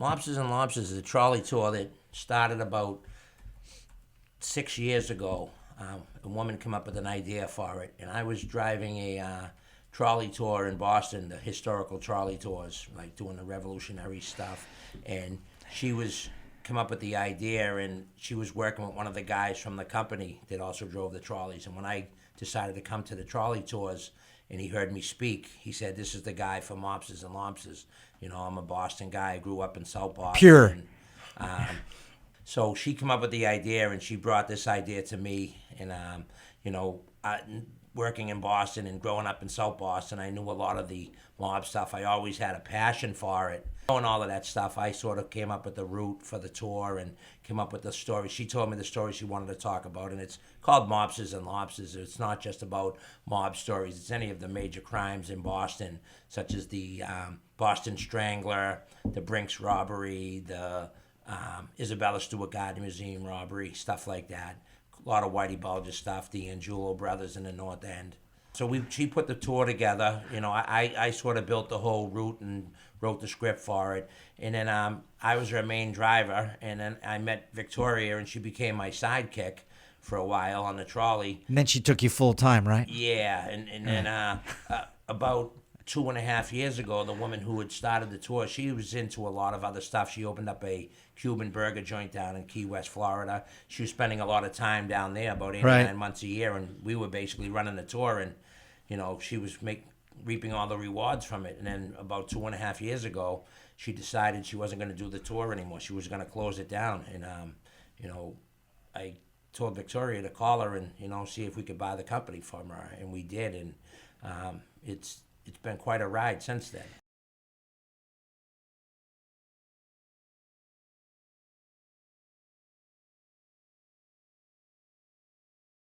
Mobsters and Lobsters is a trolley tour that started about 6 years ago. A woman came up with an idea for it, and I was driving a trolley tour in Boston, the historical trolley tours, like doing the revolutionary stuff. And she was come up with the idea, and she was working with one of the guys from the company that also drove the trolleys. And when I decided to come to the trolley tours, and he heard me speak, he said, "This is the guy for Mobsters and Lobsters." You know, I'm a Boston guy. I grew up in South Boston. Pure. And, so she came up with the idea, and she brought this idea to me. And working in Boston and growing up in South Boston, I knew a lot of the mob stuff. I always had a passion for it. Knowing all of that stuff, I sort of came up with the route for the tour and came up with the story. She told me the story she wanted to talk about, and it's called Mobsters and Lobsters. It's not just about mob stories. It's any of the major crimes in Boston, such as the Boston Strangler, the Brinks robbery, the Isabella Stewart Garden Museum robbery, stuff like that. A lot of Whitey Bulger stuff, the Angulo brothers in the North End. So she put the tour together. You know, I sort of built the whole route and wrote the script for it. And then I was her main driver. And then I met Victoria, and she became my sidekick for a while on the trolley. And then she took you full time, right? Yeah, and then about 2.5 years ago, the woman who had started the tour, she was into a lot of other stuff. She opened up a Cuban burger joint down in Key West, Florida. She was spending a lot of time down there, about 8 or 9 months a year, and we were basically running the tour, and she was reaping all the rewards from it. And then about 2.5 years ago, she decided she wasn't going to do the tour anymore. She was going to close it down, and I told Victoria to call her and see if we could buy the company from her, and we did, and it's been quite a ride since then.